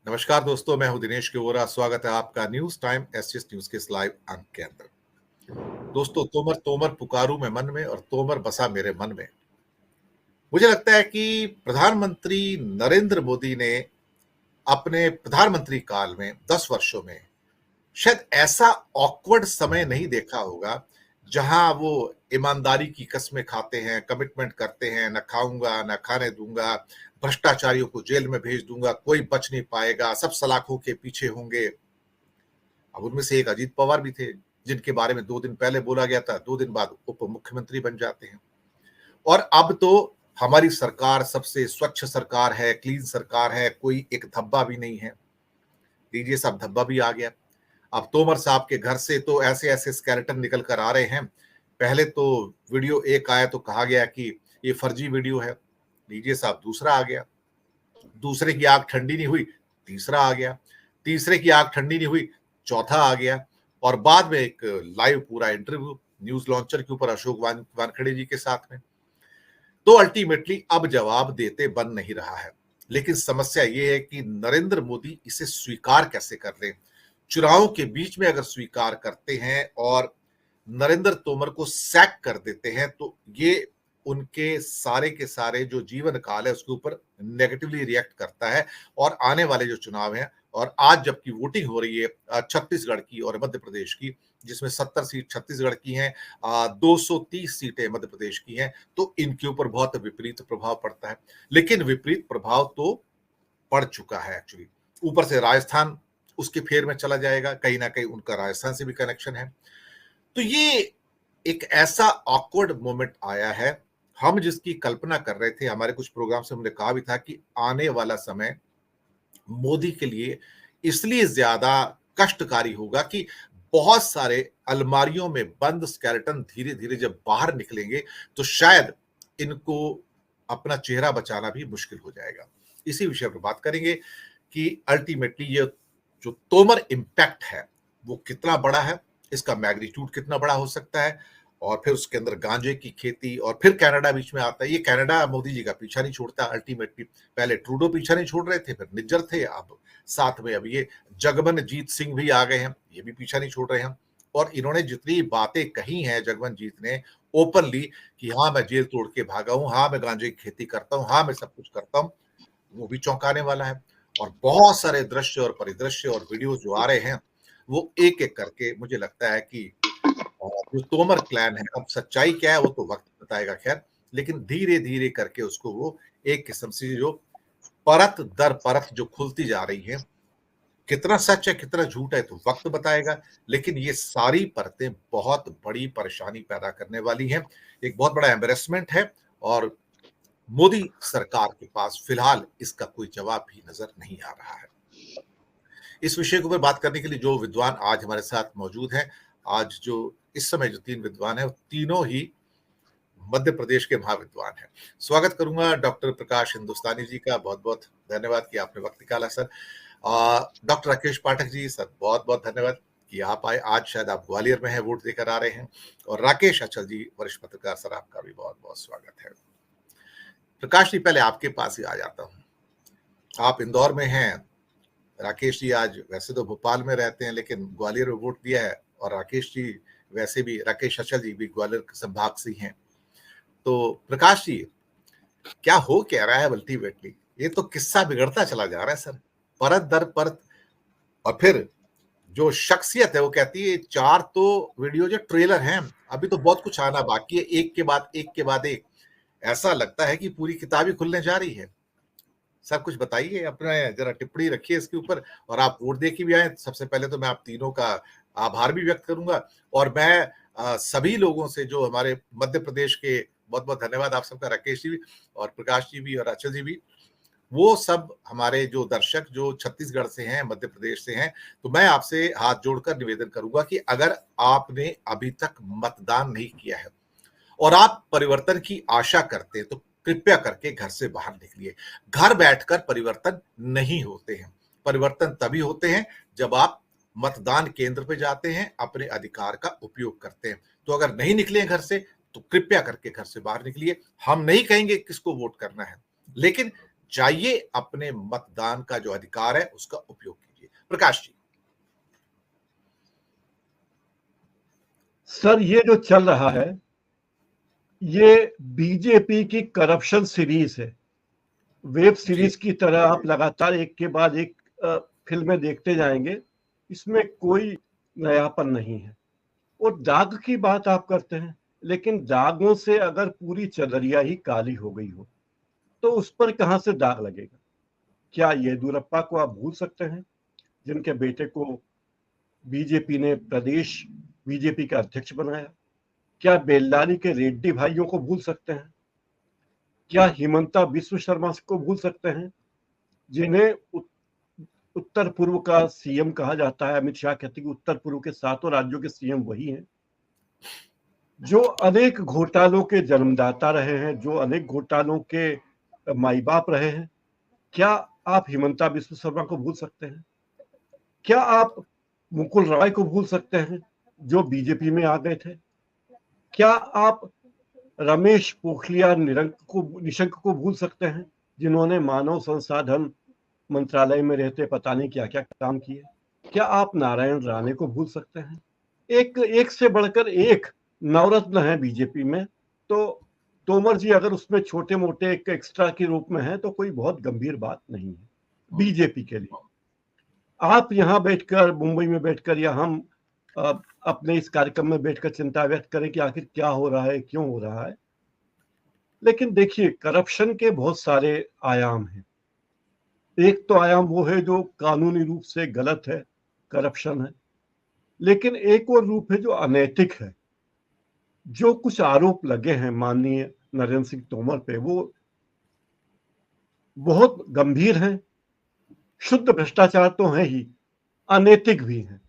नमस्कार दोस्तों, मैं हूं दिनेश केवरा। स्वागत है आपका न्यूज टाइम एसएस न्यूज के इस लाइव अंक के अंदर। दोस्तों, तोमर तोमर पुकारूं मैं मन में और तोमर बसा मेरे मन में। मुझे लगता है कि प्रधानमंत्री नरेंद्र मोदी ने अपने प्रधानमंत्री काल में 10 वर्षों में शायद ऐसा ऑकवर्ड समय नहीं देखा होगा जहां वो ईमानदारी की कस्में खाते हैं, कमिटमेंट करते हैं, न खाऊंगा न खाने दूंगा, भ्रष्टाचारियों को जेल में भेज दूंगा, कोई बच नहीं पाएगा, सब सलाखों के पीछे होंगे। अब उनमें से एक अजीत पवार भी थे, जिनके बारे में 2 दिन पहले बोला गया था, 2 दिन बाद उप मुख्यमंत्री बन जाते हैं। और अब तो हमारी सरकार सबसे स्वच्छ सरकार है, क्लीन सरकार है, कोई एक धब्बा भी नहीं है। लीजिए, सब धब्बा भी आ गया। अब तोमर साहब के घर से तो ऐसे ऐसे स्केलेटन निकल कर आ रहे हैं। पहले तो वीडियो एक आया तो कहा गया कि ये फर्जी वीडियो है। लीजिए साहब, दूसरा आ गया। दूसरे की आग ठंडी नहीं हुई, तीसरा आ गया। तीसरे की आग ठंडी नहीं हुई, चौथा आ गया। और बाद में एक लाइव पूरा इंटरव्यू न्यूज लॉन्चर के ऊपर अशोक वानखेड़े जी के साथ में। तो अल्टीमेटली अब जवाब देते बन नहीं रहा है। लेकिन समस्या ये है कि नरेंद्र मोदी इसे स्वीकार कैसे कर लें। चुनावों के बीच में अगर स्वीकार करते हैं और नरेंद्र तोमर को सैक कर देते हैं तो ये उनके सारे के सारे जो जीवन काल है उसके ऊपर नेगेटिवली रिएक्ट करता है। और आने वाले जो चुनाव हैं, और आज जबकि वोटिंग हो रही है छत्तीसगढ़ की और मध्य प्रदेश की, जिसमें 70 सीट छत्तीसगढ़ की हैं, 230 सीटें मध्य प्रदेश की हैं, तो इनके ऊपर बहुत विपरीत प्रभाव पड़ता है। लेकिन विपरीत प्रभाव तो पड़ चुका है एक्चुअली। ऊपर से राजस्थान उसके फेर में चला जाएगा, कहीं ना कहीं उनका राजस्थान से भी कनेक्शन है। तो ये एक ऐसा ऑकवर्ड मोमेंट आया है। हम जिसकी कल्पना कर रहे थे, हमारे कुछ प्रोग्राम से हमने कहा भी था कि आने वाला समय मोदी के लिए इसलिए ज्यादा कष्टकारी होगा कि बहुत सारे अलमारियों में बंद स्केलेटन धीरे धीरे जब बाहर निकलेंगे तो शायद इनको अपना चेहरा बचाना भी मुश्किल हो जाएगा। इसी विषय पर बात करेंगे कि अल्टीमेटली ये जो तोमर इम्पैक्ट है वो कितना बड़ा है, इसका मैग्नीट्यूड कितना बड़ा हो सकता है। और फिर उसके अंदर गांजे की खेती, और फिर कनाडा बीच में आता है। ये कनाडा मोदी जी का पीछा नहीं छोड़ता अल्टीमेटली। पहले ट्रूडो पीछा नहीं छोड़ रहे थे, फिर निज्जर थे, अब साथ में अब ये जगमनजीत सिंह भी आ गए हैं, ये भी पीछा नहीं छोड़ रहे हैं। और इन्होंने जितनी बातें कही हैं जगमनजीत ने ओपनली कि हाँ मैं जेल तोड़ के भागा हूं, हाँ मैं गांजे की खेती करता हूं, हाँ मैं सब कुछ करता हूं, वो भी चौंकाने वाला है। और बहुत सारे दृश्य और परिदृश्य और वीडियो जो आ रहे हैं वो एक एक करके मुझे लगता है कि जो तोमर क्लैन है, अब सच्चाई क्या है वो तो वक्त बताएगा खैर। लेकिन धीरे धीरे करके उसको वो एक किस्म से जो परत दर परत जो खुलती जा रही है, कितना सच है कितना झूठ है तो वक्त बताएगा। लेकिन ये सारी परतें बहुत बड़ी परेशानी पैदा करने वाली हैं। एक बहुत बड़ा एम्बेरसमेंट है। और मोदी सरकार के पास फिलहाल इसका कोई जवाब भी नजर नहीं आ रहा है। इस विषय के ऊपर बात करने के लिए जो विद्वान आज हमारे साथ मौजूद हैं, आज जो इस समय जो 3 विद्वान हैं, वो तीनों ही मध्य प्रदेश के महाविद्वान हैं। स्वागत करूंगा डॉक्टर प्रकाश हिंदुस्तानी जी का। बहुत बहुत धन्यवाद कि आपने वक्त निकाला sir. Doctor Rakesh Pathak ji, sir बहुत बहुत धन्यवाद कि आप आए। आज शायद आप ग्वालियर में हैं, वोट देकर आ रहे हैं। और राकेश अचल जी, वरिष्ठ पत्रकार, सर आपका भी बहुत बहुत स्वागत है। प्रकाश जी, पहले आपके पास ही आ जाता हूँ। आप इंदौर में हैं, राकेश जी आज वैसे तो भोपाल में रहते हैं लेकिन ग्वालियर में वोट दिया है। और राकेश जी वैसे भी, राकेश अचल जी भी ग्वालियर संभाग से हैं। तो प्रकाश जी, क्या हो क्या रहा है अल्टीमेटली? ये तो किस्सा बिगड़ता चला जा रहा है सर, परत दर परत। और फिर जो शख्सियत है वो कहती है 4 तो वीडियो जो ट्रेलर हैं, अभी तो बहुत कुछ आना बाकी है, एक के बाद एक के बाद एक। ऐसा लगता है कि पूरी किताब ही खुलने जा रही है। सर कुछ बताइए, अपना जरा टिप्पणी रखिए इसके ऊपर। और आप वोट दे के भी आए, सबसे पहले तो मैं आप तीनों का आभार भी व्यक्त करूंगा। और मैं सभी लोगों से जो हमारे मध्य प्रदेश के, बहुत बहुत धन्यवाद आप सबका, राकेश जी भी और प्रकाश जी भी और अचल जी भी, वो सब हमारे जो दर्शक जो छत्तीसगढ़ से हैं, मध्य प्रदेश से हैं, तो मैं आपसे हाथ जोड़कर निवेदन करूंगा कि अगर आपने अभी तक मतदान नहीं किया है और आप परिवर्तन की आशा करते हैं तो कृपया करके घर से बाहर निकलिए। घर बैठकर परिवर्तन नहीं होते हैं। परिवर्तन तभी होते हैं जब आप मतदान केंद्र पे जाते हैं, अपने अधिकार का उपयोग करते हैं। तो अगर नहीं निकले घर से तो कृपया करके घर से बाहर निकलिए। हम नहीं कहेंगे किसको वोट करना है, लेकिन जाइए, अपने मतदान का जो अधिकार है उसका उपयोग कीजिए। प्रकाश जी। सर, ये जो चल रहा है ये बीजेपी की करप्शन सीरीज है। वेब सीरीज की तरह आप लगातार एक के बाद एक फिल्में देखते जाएंगे, इसमें कोई नयापन नहीं है। और दाग की बात आप करते हैं, लेकिन दागों से अगर पूरी चदरिया ही काली हो गई हो तो उस पर कहां से दाग लगेगा? क्या येदियुरप्पा को आप भूल सकते हैं, जिनके बेटे को बीजेपी ने प्रदेश बीजेपी का अध्यक्ष बनाया? क्या बेल्लारी के रेड्डी भाइयों को भूल सकते हैं? क्या हिमंता विश्व शर्मा को भूल सकते हैं, जिन्हें उत्तर पूर्व का सीएम कहा जाता है? अमित शाह कहते हैं कि उत्तर पूर्व के 7 राज्यों के सीएम वही हैं, जो अनेक घोटालों के जन्मदाता रहे हैं, जो अनेक घोटालों के माई बाप रहे हैं। क्या आप हिमंता विश्व शर्मा को भूल सकते हैं? क्या आप मुकुल रॉय को भूल सकते हैं, जो बीजेपी में आ गए थे? क्या आप रमेश पोखरियाल निशंक को भूल सकते हैं, जिन्होंने मानव संसाधन मंत्रालय में रहते पता नहीं क्या क्या काम किए? क्या आप नारायण राणे को भूल सकते हैं? एक से बढ़कर एक नवरत्न है बीजेपी में। तो तोमर जी अगर उसमें छोटे मोटे एक एक्स्ट्रा के रूप में है तो कोई बहुत गंभीर बात नहीं है बीजेपी के लिए। आप यहाँ बैठकर, मुंबई में बैठकर, या हम अपने इस कार्यक्रम में बैठकर चिंता व्यक्त करें कि आखिर क्या हो रहा है, क्यों हो रहा है। लेकिन देखिए, करप्शन के बहुत सारे आयाम हैं। एक तो आयाम वो है जो कानूनी रूप से गलत है, करप्शन है। लेकिन एक और रूप है जो अनैतिक है। जो कुछ आरोप लगे हैं माननीय नरेंद्र सिंह तोमर पे, वो बहुत गंभीर हैं। शुद्ध भ्रष्टाचार तो है ही, अनैतिक भी है।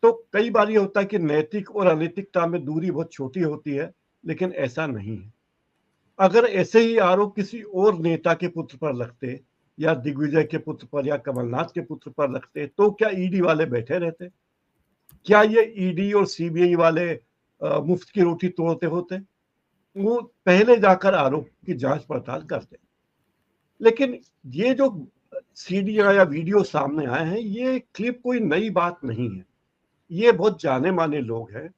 तो कई बार ये होता है कि नैतिक और अनैतिकता में दूरी बहुत छोटी होती है, लेकिन ऐसा नहीं है। अगर ऐसे ही आरोप किसी और नेता के पुत्र पर लगते, या दिग्विजय के पुत्र पर, या कमलनाथ के पुत्र पर लगते, तो क्या ईडी वाले बैठे रहते? क्या ये ईडी और सीबीआई वाले मुफ्त की रोटी तोड़ते होते? वो पहले जाकर आरोप की जांच पड़ताल करते। लेकिन ये जो सीडियां या वीडियो सामने आए हैं, ये क्लिप कोई नई बात नहीं है। ये बहुत जाने माने लोग हैं,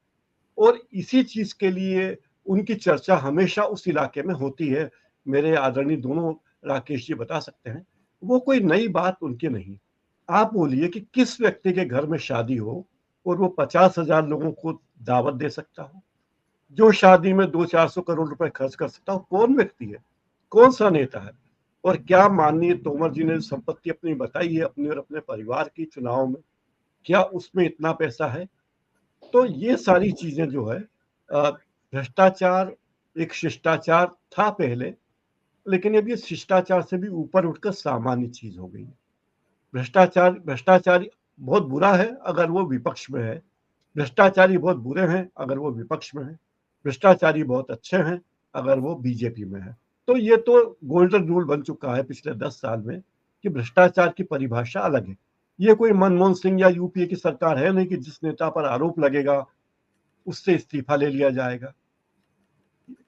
और इसी चीज के लिए उनकी चर्चा हमेशा उस इलाके में होती है। मेरे आदरणीय दोनों राकेश जी बता सकते हैं, वो कोई नई बात उनकी नहीं। आप बोलिए कि किस व्यक्ति के घर में शादी हो और वो 50,000 लोगों को दावत दे सकता हो, जो शादी में 200-400 करोड़ रुपए खर्च कर सकता हो? कौन व्यक्ति है, कौन सा नेता है? और क्या माननीय तोमर जी ने संपत्ति अपनी बताई है, अपने और अपने परिवार की, चुनाव में? क्या उसमें इतना पैसा है? तो ये सारी चीजें जो है, भ्रष्टाचार एक शिष्टाचार था पहले, लेकिन अब ये शिष्टाचार से भी ऊपर उठकर सामान्य चीज हो गई है। भ्रष्टाचारी बहुत बुरा है अगर वो विपक्ष में है, भ्रष्टाचारी बहुत बुरे हैं अगर वो विपक्ष में है, भ्रष्टाचारी बहुत अच्छे हैं अगर वो बीजेपी में है। तो ये तो गोल्डन रूल बन चुका है पिछले 10 साल में कि भ्रष्टाचार की परिभाषा अलग है। ये कोई मनमोहन सिंह या यूपीए की सरकार है नहीं कि जिस नेता पर आरोप लगेगा उससे इस्तीफा ले लिया जाएगा।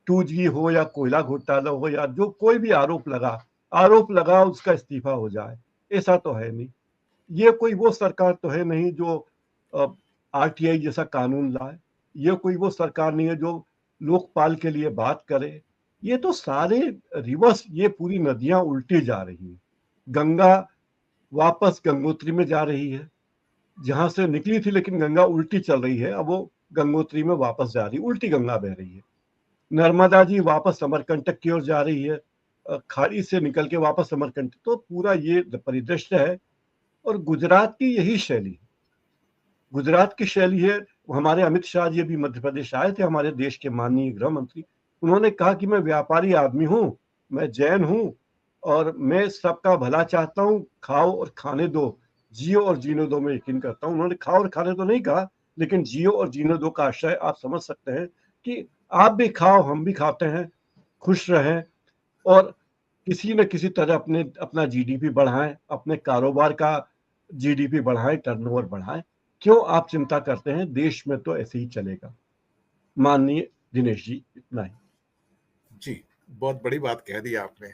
2G हो या कोयला घोटाला हो, या जो कोई भी आरोप लगा उसका इस्तीफा हो जाए, ऐसा तो है नहीं। ये कोई वो सरकार तो है नहीं जो आरटीआई जैसा कानून लाए। ये कोई वो सरकार नहीं है जो लोकपाल के लिए बात करे। ये तो सारे रिवर्स, ये पूरी नदियां उल्टी जा रही हैं। गंगा वापस गंगोत्री में जा रही है, जहां से निकली थी, लेकिन गंगा उल्टी चल रही है। अब वो गंगोत्री में वापस जा रही है, उल्टी गंगा बह रही है। नर्मदा जी वापस अमरकंटक की ओर जा रही है, खाड़ी से निकल के वापस अमरकंटक। तो पूरा ये परिदृश्य है। और गुजरात की यही शैली है, गुजरात की शैली है। हमारे अमित शाह जी अभी मध्य प्रदेश आए थे, हमारे देश के माननीय गृह मंत्री। उन्होंने कहा कि मैं व्यापारी आदमी हूँ, मैं जैन हूँ, और मैं सबका भला चाहता हूँ। खाओ और खाने दो, जियो और जीने दो में यकीन करता हूँ। उन्होंने खाओ और खाने दो नहीं कहा, लेकिन जियो और जीने दो का आशय आप समझ सकते हैं कि आप भी खाओ, हम भी खाते हैं, खुश रहें, और किसी न किसी तरह अपना जीडीपी बढ़ाएं, अपने कारोबार का जीडीपी बढ़ाएं, टर्नओवर बढ़ाएं। क्यों आप चिंता करते हैं? देश में तो ऐसे ही चलेगा। माननीय दिनेश जी, इतना ही। जी, बहुत बड़ी बात कह दी आपने।